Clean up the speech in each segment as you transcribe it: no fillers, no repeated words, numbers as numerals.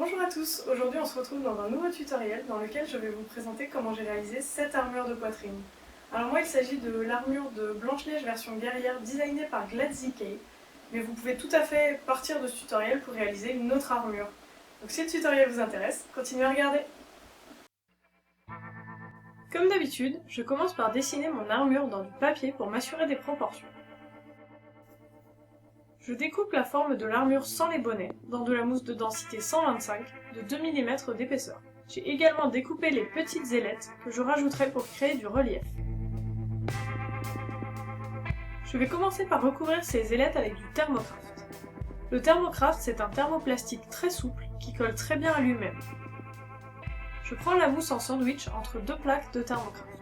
Bonjour à tous, aujourd'hui on se retrouve dans un nouveau tutoriel dans lequel je vais vous présenter comment j'ai réalisé cette armure de poitrine. Alors moi il s'agit de l'armure de Blanche-Neige version guerrière designée par GladsZK, mais vous pouvez tout à fait partir de ce tutoriel pour réaliser une autre armure. Donc si le tutoriel vous intéresse, continuez à regarder. Comme d'habitude, je commence par dessiner mon armure dans du papier pour m'assurer des proportions. Je découpe la forme de l'armure sans les bonnets, dans de la mousse de densité 125, de 2 mm d'épaisseur. J'ai également découpé les petites ailettes que je rajouterai pour créer du relief. Je vais commencer par recouvrir ces ailettes avec du thermocraft. Le thermocraft, c'est un thermoplastique très souple qui colle très bien à lui-même. Je prends la mousse en sandwich entre deux plaques de thermocraft.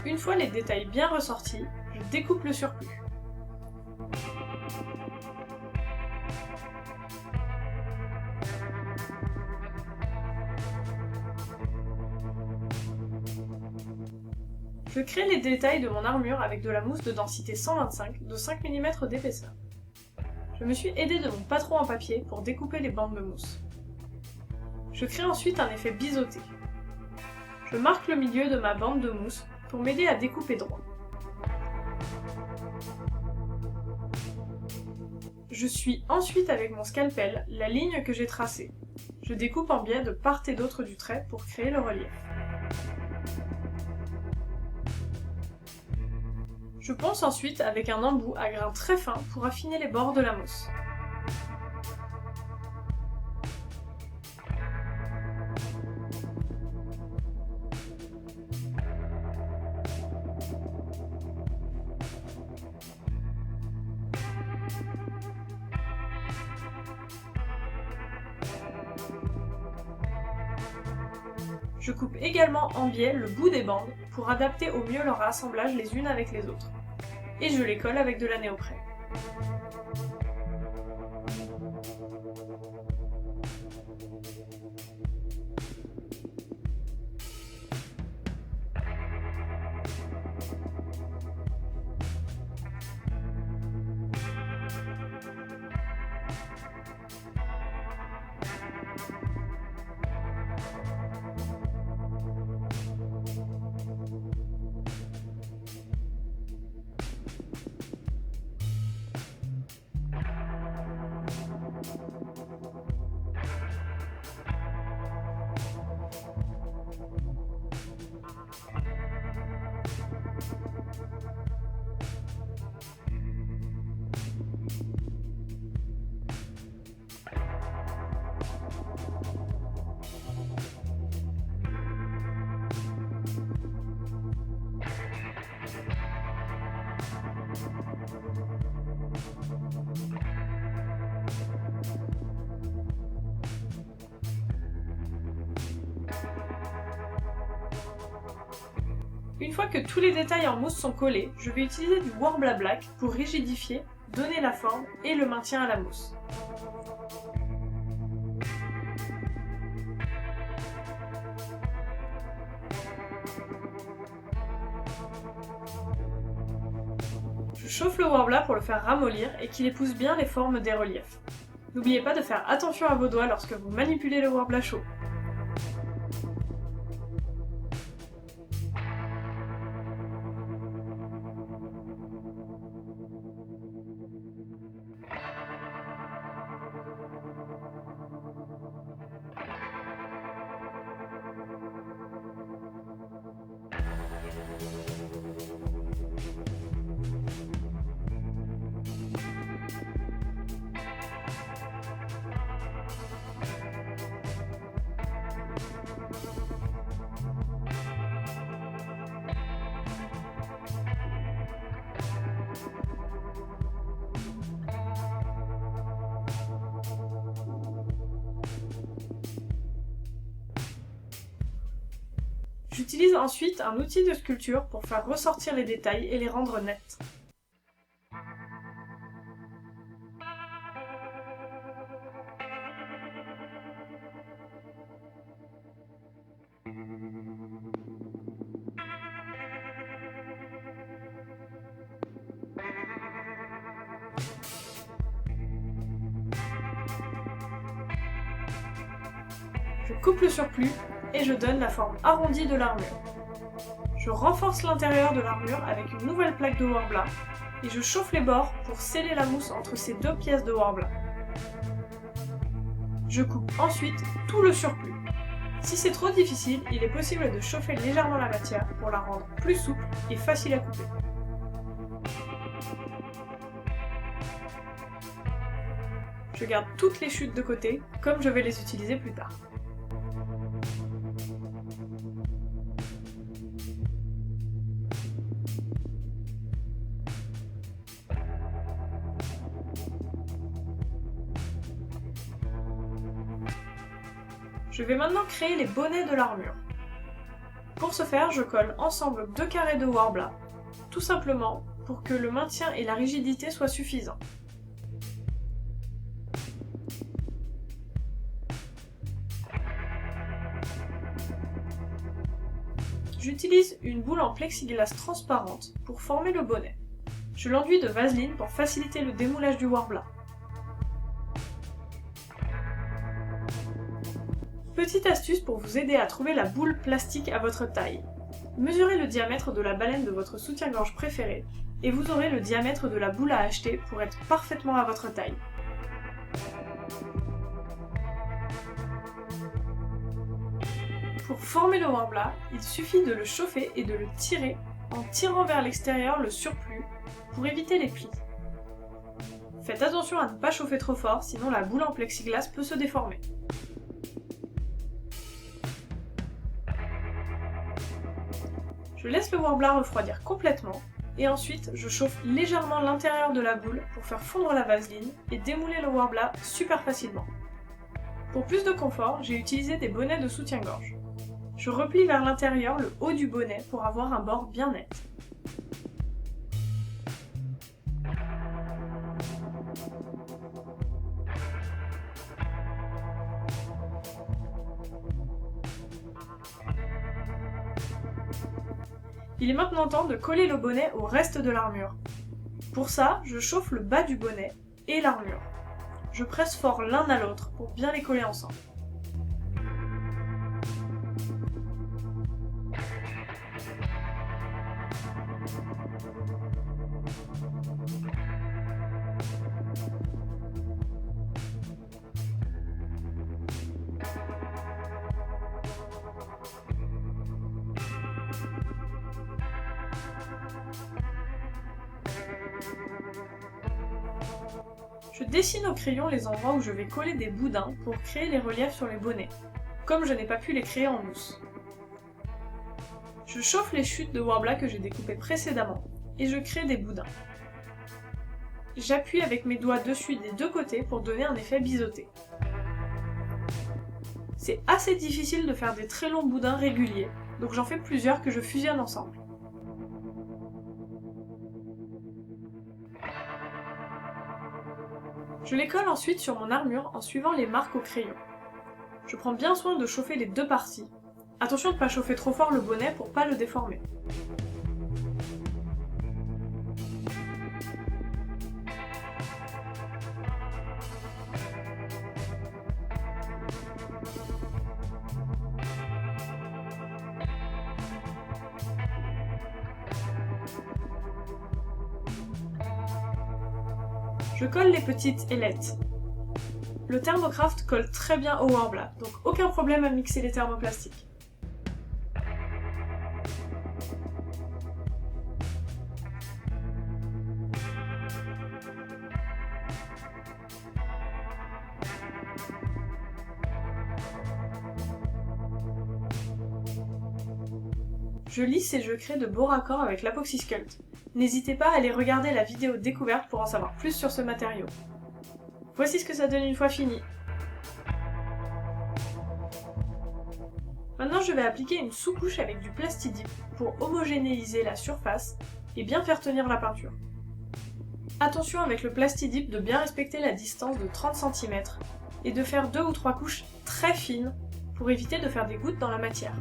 Une fois les détails bien ressortis, je découpe le surplus. Je crée les détails de mon armure avec de la mousse de densité 125 de 5 mm d'épaisseur. Je me suis aidée de mon patron en papier pour découper les bandes de mousse. Je crée ensuite un effet biseauté. Je marque le milieu de ma bande de mousse pour m'aider à découper droit. Je suis ensuite avec mon scalpel la ligne que j'ai tracée. Je découpe en biais de part et d'autre du trait pour créer le relief. Je ponce ensuite avec un embout à grains très fins pour affiner les bords de la mousse. Je coupe également en biais le bout des bandes pour adapter au mieux leur assemblage les unes avec les autres. Et je les colle avec de la néoprène. Une fois que tous les détails en mousse sont collés, je vais utiliser du Worbla Black pour rigidifier, donner la forme et le maintien à la mousse. Je chauffe le Worbla pour le faire ramollir et qu'il épouse bien les formes des reliefs. N'oubliez pas de faire attention à vos doigts lorsque vous manipulez le Worbla chaud. J'utilise ensuite un outil de sculpture pour faire ressortir les détails et les rendre nets. Je coupe le surplus et je donne la forme arrondie de l'armure. Je renforce l'intérieur de l'armure avec une nouvelle plaque de Worbla et je chauffe les bords pour sceller la mousse entre ces deux pièces de Worbla. Je coupe ensuite tout le surplus. Si c'est trop difficile, il est possible de chauffer légèrement la matière pour la rendre plus souple et facile à couper. Je garde toutes les chutes de côté, comme je vais les utiliser plus tard. Je vais maintenant créer les bonnets de l'armure. Pour ce faire, je colle ensemble deux carrés de Worbla, tout simplement pour que le maintien et la rigidité soient suffisants. J'utilise une boule en plexiglas transparente pour former le bonnet. Je l'enduis de vaseline pour faciliter le démoulage du Worbla. Petite astuce pour vous aider à trouver la boule plastique à votre taille. Mesurez le diamètre de la baleine de votre soutien-gorge préféré et vous aurez le diamètre de la boule à acheter pour être parfaitement à votre taille. Pour former le Worbla, il suffit de le chauffer et de le tirer en tirant vers l'extérieur le surplus pour éviter les plis. Faites attention à ne pas chauffer trop fort, sinon la boule en plexiglas peut se déformer. Je laisse le Worbla refroidir complètement et ensuite je chauffe légèrement l'intérieur de la boule pour faire fondre la vaseline et démouler le Worbla super facilement. Pour plus de confort, j'ai utilisé des bonnets de soutien-gorge. Je replie vers l'intérieur le haut du bonnet pour avoir un bord bien net. Il est maintenant temps de coller le bonnet au reste de l'armure. Pour ça, je chauffe le bas du bonnet et l'armure. Je presse fort l'un à l'autre pour bien les coller ensemble. Je dessine au crayon les endroits où je vais coller des boudins pour créer les reliefs sur les bonnets, comme je n'ai pas pu les créer en mousse. Je chauffe les chutes de Worbla que j'ai découpées précédemment et je crée des boudins. J'appuie avec mes doigts dessus des deux côtés pour donner un effet biseauté. C'est assez difficile de faire des très longs boudins réguliers, donc j'en fais plusieurs que je fusionne ensemble. Je les colle ensuite sur mon armure en suivant les marques au crayon. Je prends bien soin de chauffer les deux parties. Attention de ne pas chauffer trop fort le bonnet pour pas le déformer. Je colle les petites ailettes. Le Thermocraft colle très bien au Worbla, donc aucun problème à mixer les thermoplastiques. Je lisse et je crée de beaux raccords avec l'Apoxy Sculpt. N'hésitez pas à aller regarder la vidéo découverte pour en savoir plus sur ce matériau. Voici ce que ça donne une fois fini. Maintenant je vais appliquer une sous-couche avec du Plastidip pour homogénéiser la surface et bien faire tenir la peinture. Attention avec le Plastidip de bien respecter la distance de 30 cm et de faire 2 ou 3 couches très fines pour éviter de faire des gouttes dans la matière.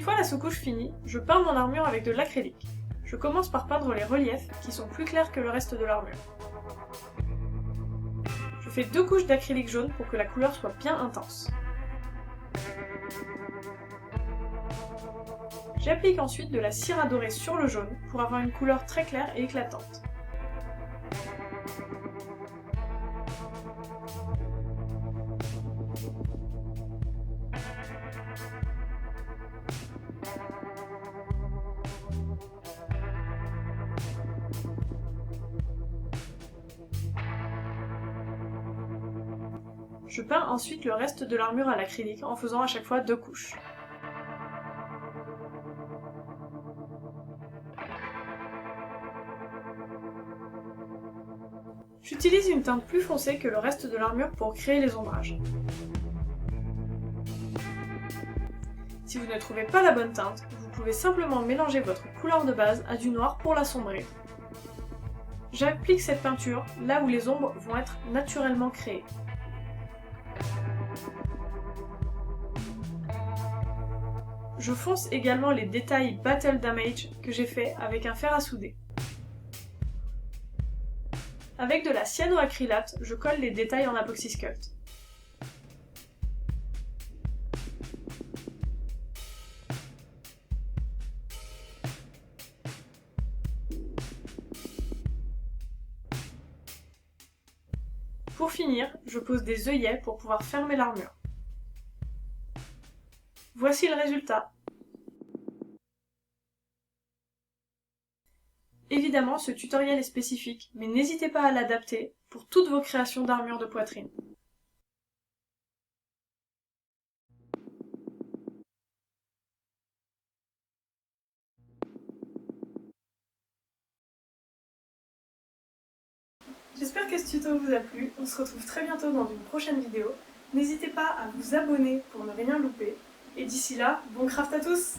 Une fois la sous-couche finie, je peins mon armure avec de l'acrylique. Je commence par peindre les reliefs qui sont plus clairs que le reste de l'armure. Je fais 2 couches d'acrylique jaune pour que la couleur soit bien intense. J'applique ensuite de la cire à dorer sur le jaune pour avoir une couleur très claire et éclatante. Je peins ensuite le reste de l'armure à l'acrylique en faisant à chaque fois 2 couches. J'utilise une teinte plus foncée que le reste de l'armure pour créer les ombrages. Si vous ne trouvez pas la bonne teinte, vous pouvez simplement mélanger votre couleur de base à du noir pour l'assombrir. J'applique cette peinture là où les ombres vont être naturellement créées. Je fonce également les détails Battle Damage que j'ai fait avec un fer à souder. Avec de la cyanoacrylate, je colle les détails en Apoxy Sculpt. Pour finir, je pose des œillets pour pouvoir fermer l'armure. Voici le résultat. Évidemment, ce tutoriel est spécifique, mais n'hésitez pas à l'adapter pour toutes vos créations d'armure de poitrine. J'espère que ce tuto vous a plu, on se retrouve très bientôt dans une prochaine vidéo. N'hésitez pas à vous abonner pour ne rien louper, et d'ici là, bon craft à tous!